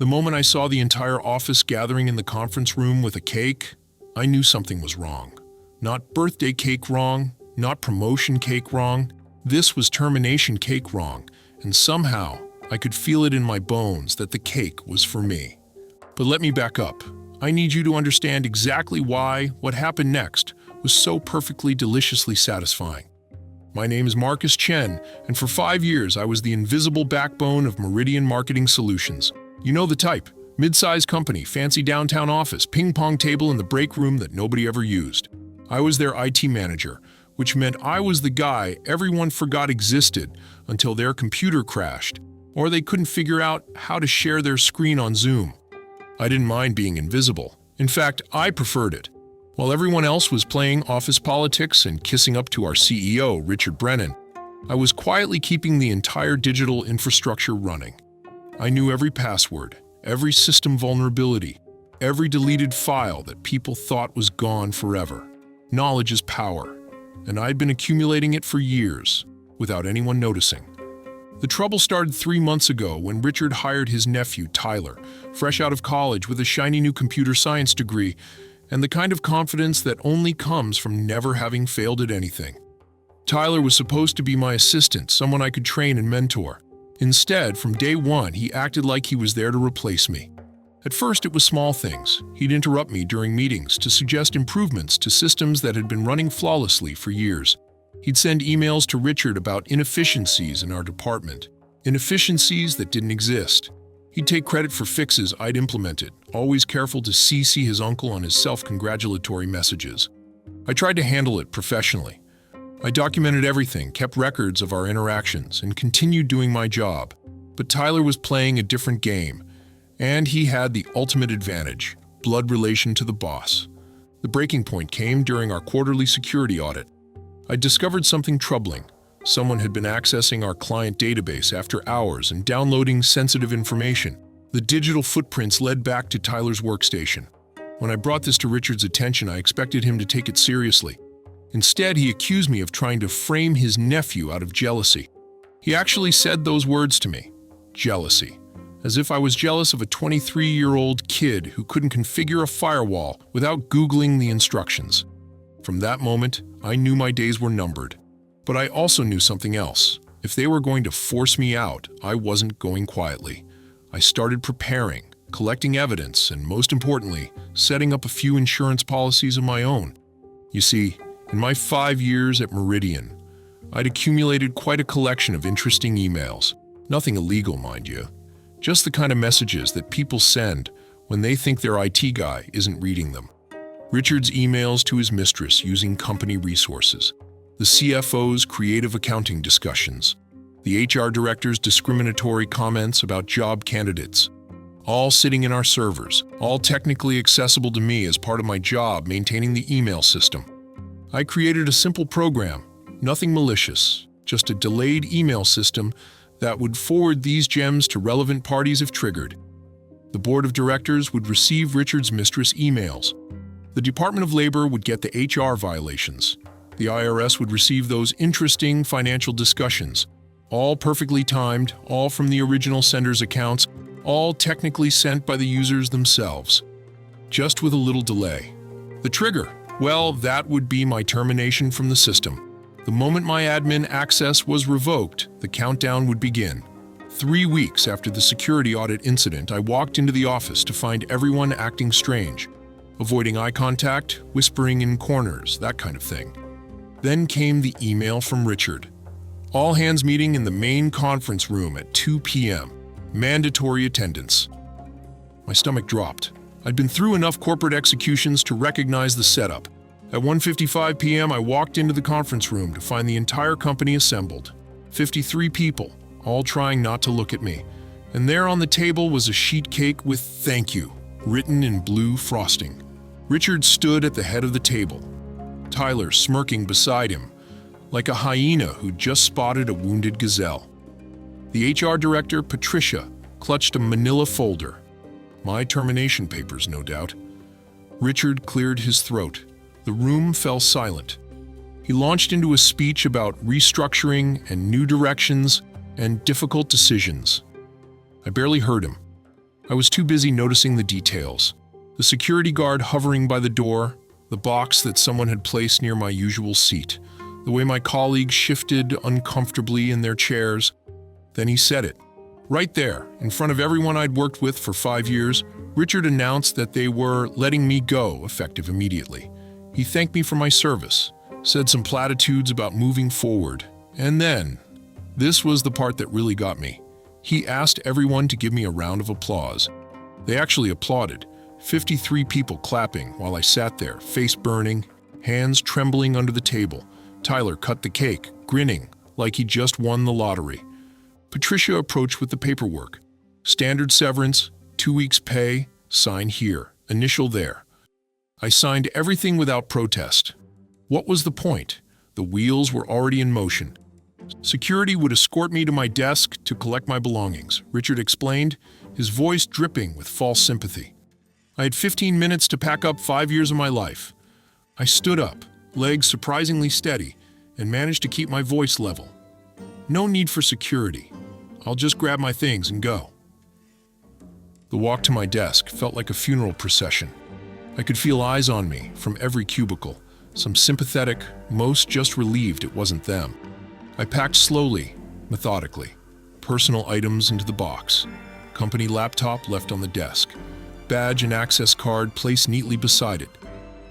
The moment I saw the entire office gathering in the conference room with a cake, I knew something was wrong. Not birthday cake wrong, not promotion cake wrong. This was termination cake wrong, and somehow I could feel it in my bones that the cake was for me. But let me back up. I need you to understand exactly why what happened next was so perfectly deliciously satisfying. My name is Marcus Chen, and for 5 years I was the invisible backbone of Meridian Marketing Solutions. You know the type. Mid-sized company, fancy downtown office, ping-pong table in the break room that nobody ever used. I was their IT manager, which meant I was the guy everyone forgot existed until their computer crashed, or they couldn't figure out how to share their screen on Zoom. I didn't mind being invisible. In fact, I preferred it. While everyone else was playing office politics and kissing up to our CEO, Richard Brennan, I was quietly keeping the entire digital infrastructure running. I knew every password, every system vulnerability, every deleted file that people thought was gone forever. Knowledge is power, and I'd been accumulating it for years, without anyone noticing. The trouble started 3 months ago when Richard hired his nephew, Tyler, fresh out of college with a shiny new computer science degree, and the kind of confidence that only comes from never having failed at anything. Tyler was supposed to be my assistant, someone I could train and mentor. Instead, from day one, he acted like he was there to replace me. At first, it was small things. He'd interrupt me during meetings to suggest improvements to systems that had been running flawlessly for years. He'd send emails to Richard about inefficiencies in our department, inefficiencies that didn't exist. He'd take credit for fixes I'd implemented, always careful to CC his uncle on his self-congratulatory messages. I tried to handle it professionally. I documented everything, kept records of our interactions, and continued doing my job. But Tyler was playing a different game, and he had the ultimate advantage, blood relation to the boss. The breaking point came during our quarterly security audit. I discovered something troubling. Someone had been accessing our client database after hours and downloading sensitive information. The digital footprints led back to Tyler's workstation. When I brought this to Richard's attention, I expected him to take it seriously. Instead, he accused me of trying to frame his nephew out of jealousy. He actually said those words to me, jealousy, as if I was jealous of a 23-year-old kid who couldn't configure a firewall without Googling the instructions. From that moment, I knew my days were numbered. But I also knew something else. If they were going to force me out, I wasn't going quietly. I started preparing, collecting evidence, and most importantly, setting up a few insurance policies of my own. You see, in my 5 years at Meridian, I'd accumulated quite a collection of interesting emails. Nothing illegal, mind you. Just the kind of messages that people send when they think their IT guy isn't reading them. Richard's emails to his mistress using company resources. The CFO's creative accounting discussions, the HR director's discriminatory comments about job candidates, all sitting in our servers, all technically accessible to me as part of my job maintaining the email system. I created a simple program, nothing malicious, just a delayed email system that would forward these gems to relevant parties if triggered. The board of directors would receive Richard's mistress emails. The Department of Labor would get the HR violations. The IRS would receive those interesting financial discussions, all perfectly timed, all from the original sender's accounts, all technically sent by the users themselves, just with a little delay. The trigger, well, that would be my termination from the system. The moment my admin access was revoked, the countdown would begin. 3 weeks after the security audit incident, I walked into the office to find everyone acting strange, avoiding eye contact, whispering in corners, that kind of thing. Then came the email from Richard. All hands meeting in the main conference room at 2 p.m. Mandatory attendance. My stomach dropped. I'd been through enough corporate executions to recognize the setup. At 1:55 p.m., I walked into the conference room to find the entire company assembled. 53 people, all trying not to look at me. And there on the table was a sheet cake with "Thank you" written in blue frosting. Richard stood at the head of the table, Tyler smirking beside him, like a hyena who'd just spotted a wounded gazelle. The HR director, Patricia, clutched a manila folder. My termination papers, no doubt. Richard cleared his throat. The room fell silent. He launched into a speech about restructuring and new directions and difficult decisions. I barely heard him. I was too busy noticing the details. The security guard hovering by the door, the box that someone had placed near my usual seat, the way my colleagues shifted uncomfortably in their chairs. Then he said it. Right there, in front of everyone I'd worked with for 5 years, Richard announced that they were letting me go, effective immediately. He thanked me for my service, said some platitudes about moving forward, and then, this was the part that really got me. He asked everyone to give me a round of applause. They actually applauded, 53 people clapping while I sat there, face burning, hands trembling under the table. Tyler cut the cake, grinning like he just won the lottery. Patricia approached with the paperwork. Standard severance, 2 weeks' pay, sign here, initial there. I signed everything without protest. What was the point? The wheels were already in motion. Security would escort me to my desk to collect my belongings, Richard explained, his voice dripping with false sympathy. I had 15 minutes to pack up 5 years of my life. I stood up, legs surprisingly steady, and managed to keep my voice level. No need for security. I'll just grab my things and go. The walk to my desk felt like a funeral procession. I could feel eyes on me from every cubicle, some sympathetic, most just relieved it wasn't them. I packed slowly, methodically. Personal items into the box. Company laptop left on the desk. Badge and access card placed neatly beside it.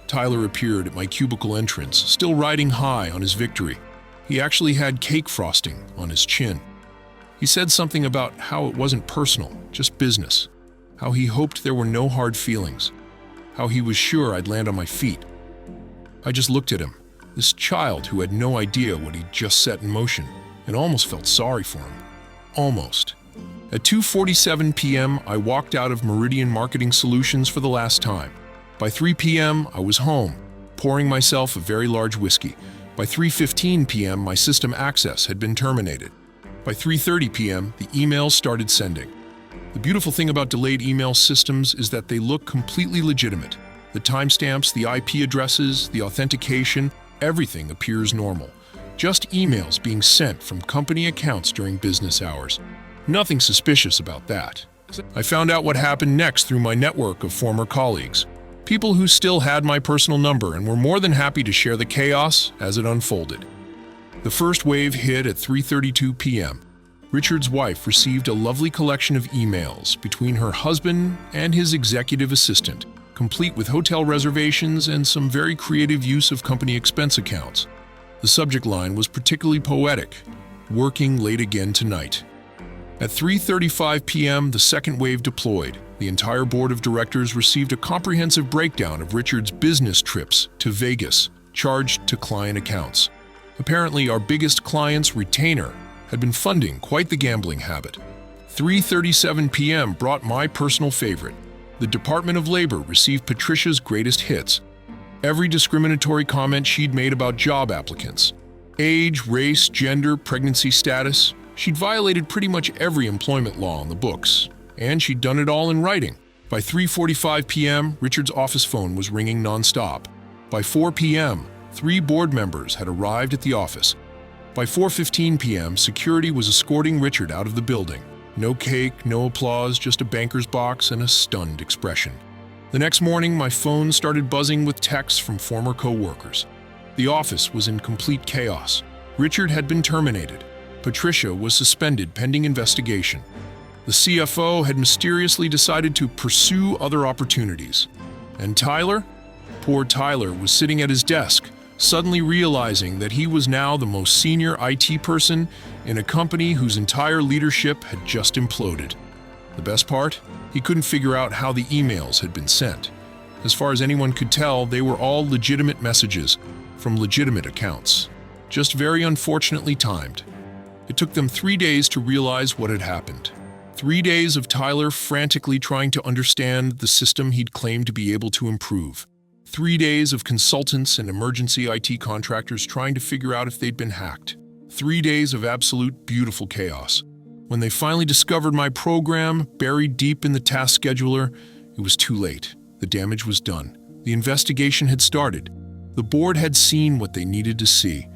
Tyler appeared at my cubicle entrance, still riding high on his victory. He actually had cake frosting on his chin. He said something about how it wasn't personal, just business. How he hoped there were no hard feelings. How he was sure I'd land on my feet. I just looked at him, this child who had no idea what he'd just set in motion, and almost felt sorry for him. Almost. At 2:47 p.m., I walked out of Meridian Marketing Solutions for the last time. By 3 p.m., I was home, pouring myself a very large whiskey. By 3:15 p.m., my system access had been terminated. By 3:30 p.m., the emails started sending. The beautiful thing about delayed email systems is that they look completely legitimate. The timestamps, the IP addresses, the authentication, everything appears normal. Just emails being sent from company accounts during business hours. Nothing suspicious about that. I found out what happened next through my network of former colleagues. People who still had my personal number and were more than happy to share the chaos as it unfolded. The first wave hit at 3:32 p.m. Richard's wife received a lovely collection of emails between her husband and his executive assistant, complete with hotel reservations and some very creative use of company expense accounts. The subject line was particularly poetic, "Working late again tonight." At 3:35 p.m., the second wave deployed. The entire board of directors received a comprehensive breakdown of Richard's business trips to Vegas, charged to client accounts. Apparently, our biggest client's retainer had been funding quite the gambling habit. 3:37 p.m. brought my personal favorite. The Department of Labor received Patricia's greatest hits. Every discriminatory comment she'd made about job applicants. Age, race, gender, pregnancy status. She'd violated pretty much every employment law on the books. And she'd done it all in writing. By 3:45 p.m., Richard's office phone was ringing nonstop. By 4 p.m., 3 board members had arrived at the office. By 4:15 p.m., security was escorting Richard out of the building. No cake, no applause, just a banker's box and a stunned expression. The next morning, my phone started buzzing with texts from former co-workers. The office was in complete chaos. Richard had been terminated. Patricia was suspended pending investigation. The CFO had mysteriously decided to pursue other opportunities. And Tyler? Poor Tyler was sitting at his desk, suddenly realizing that he was now the most senior IT person in a company whose entire leadership had just imploded. The best part? He couldn't figure out how the emails had been sent. As far as anyone could tell, they were all legitimate messages from legitimate accounts, just very unfortunately timed. It took them 3 days to realize what had happened. 3 days of Tyler frantically trying to understand the system he'd claimed to be able to improve. 3 days of consultants and emergency IT contractors trying to figure out if they'd been hacked. 3 days of absolute beautiful chaos. When they finally discovered my program, buried deep in the task scheduler, it was too late. The damage was done. The investigation had started. The board had seen what they needed to see.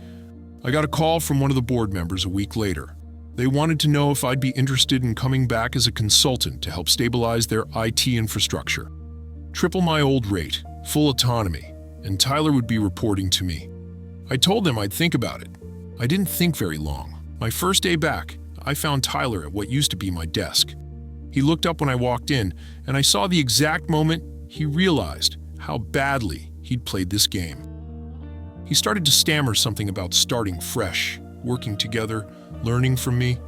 I got a call from one of the board members a week later. They wanted to know if I'd be interested in coming back as a consultant to help stabilize their IT infrastructure. Triple my old rate, full autonomy, and Tyler would be reporting to me. I told them I'd think about it. I didn't think very long. My first day back, I found Tyler at what used to be my desk. He looked up when I walked in, and I saw the exact moment he realized how badly he'd played this game. He started to stammer something about starting fresh, working together, learning from me.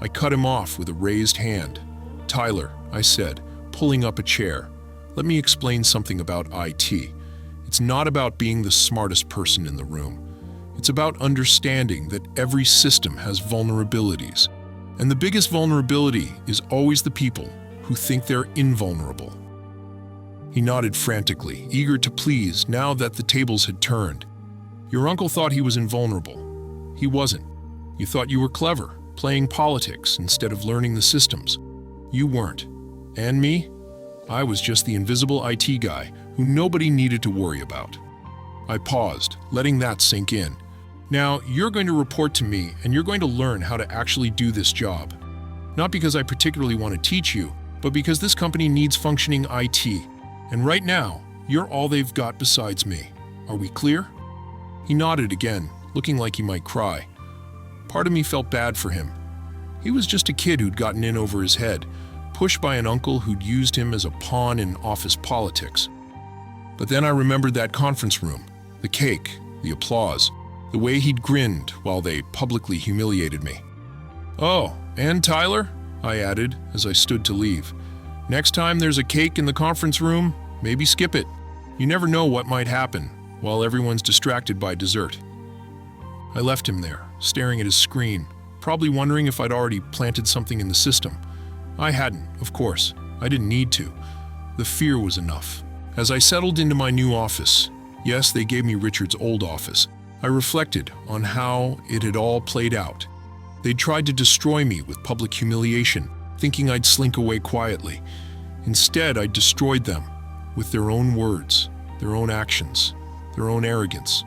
I cut him off with a raised hand. "Tyler," I said, pulling up a chair, "let me explain something about IT. It's not about being the smartest person in the room. It's about understanding that every system has vulnerabilities. And the biggest vulnerability is always the people who think they're invulnerable." He nodded frantically, eager to please now that the tables had turned. "Your uncle thought he was invulnerable. He wasn't. You thought you were clever, playing politics instead of learning the systems. You weren't. And me? I was just the invisible IT guy who nobody needed to worry about." I paused, letting that sink in. "Now, you're going to report to me, and you're going to learn how to actually do this job. Not because I particularly want to teach you, but because this company needs functioning IT. And right now, you're all they've got besides me. Are we clear?" He nodded again, looking like he might cry. Part of me felt bad for him. He was just a kid who'd gotten in over his head, pushed by an uncle who'd used him as a pawn in office politics. But then I remembered that conference room, the cake, the applause, the way he'd grinned while they publicly humiliated me. "Oh, and Tyler," I added as I stood to leave, "next time there's a cake in the conference room, maybe skip it. You never know what might happen while everyone's distracted by dessert." I left him there, staring at his screen, probably wondering if I'd already planted something in the system. I hadn't, of course. I didn't need to. The fear was enough. As I settled into my new office, yes, they gave me Richard's old office, I reflected on how it had all played out. They'd tried to destroy me with public humiliation, thinking I'd slink away quietly. Instead, I destroyed them with their own words, their own actions, their own arrogance.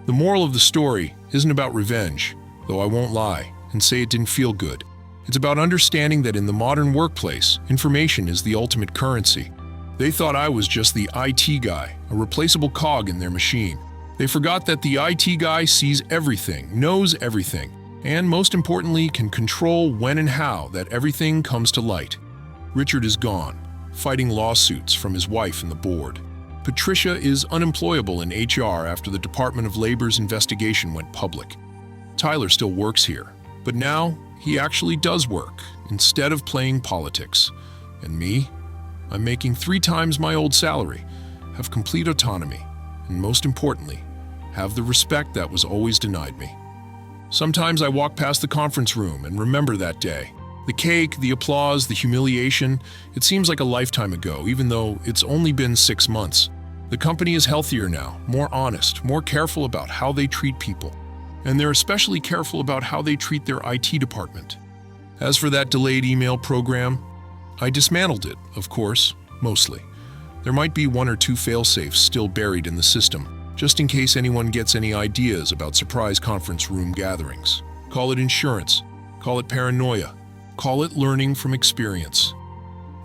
The moral of the story isn't about revenge, though I won't lie and say it didn't feel good. It's about understanding that in the modern workplace, information is the ultimate currency. They thought I was just the IT guy, a replaceable cog in their machine. They forgot that the IT guy sees everything, knows everything, and most importantly, can control when and how that everything comes to light. Richard is gone, fighting lawsuits from his wife and the board. Patricia is unemployable in HR after the Department of Labor's investigation went public. Tyler still works here, but now he actually does work instead of playing politics. And me? I'm making 3 times my old salary, have complete autonomy, and most importantly, have the respect that was always denied me. Sometimes I walk past the conference room and remember that day. The cake, the applause, the humiliation, it seems like a lifetime ago, even though it's only been 6 months. The company is healthier now, more honest, more careful about how they treat people. And they're especially careful about how they treat their IT department. As for that delayed email program, I dismantled it, of course, mostly. There might be 1 or 2 fail-safes still buried in the system, just in case anyone gets any ideas about surprise conference room gatherings. Call it insurance, call it paranoia, call it learning from experience.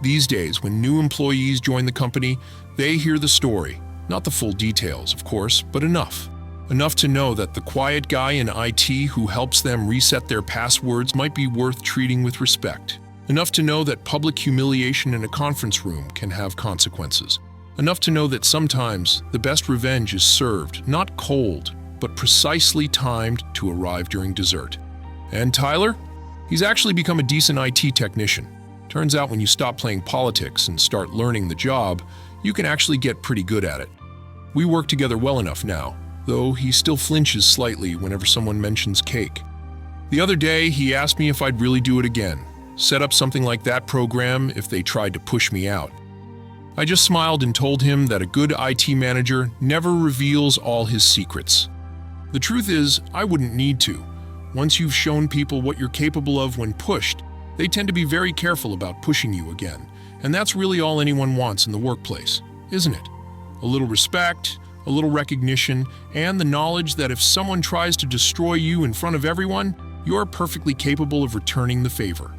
These days, when new employees join the company, they hear the story. Not the full details, of course, but enough. Enough to know that the quiet guy in IT who helps them reset their passwords might be worth treating with respect. Enough to know that public humiliation in a conference room can have consequences. Enough to know that sometimes the best revenge is served, not cold, but precisely timed to arrive during dessert. And Tyler? He's actually become a decent IT technician. Turns out when you stop playing politics and start learning the job, you can actually get pretty good at it. We work together well enough now, though he still flinches slightly whenever someone mentions cake. The other day, he asked me if I'd really do it again, set up something like that program if they tried to push me out. I just smiled and told him that a good IT manager never reveals all his secrets. The truth is, I wouldn't need to. Once you've shown people what you're capable of when pushed, they tend to be very careful about pushing you again. And that's really all anyone wants in the workplace, isn't it? A little respect, a little recognition, and the knowledge that if someone tries to destroy you in front of everyone, You are perfectly capable of returning the favor.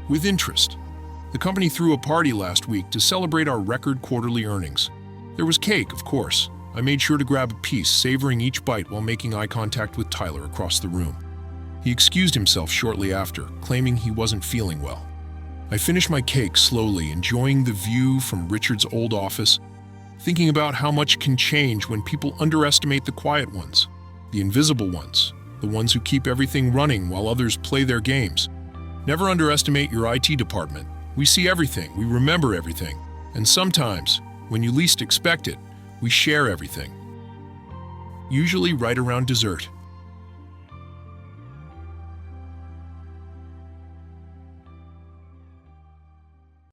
With interest. The company threw a party last week to celebrate our record quarterly earnings. There was cake, of course. I made sure to grab a piece, savoring each bite while making eye contact with Tyler across the room. He excused himself shortly after, claiming he wasn't feeling well. I finished my cake slowly, enjoying the view from Richard's old office, thinking about how much can change when people underestimate the quiet ones, the invisible ones, the ones who keep everything running while others play their games. Never underestimate your IT department. We see everything, we remember everything, and sometimes, when you least expect it, we share everything. Usually right around dessert.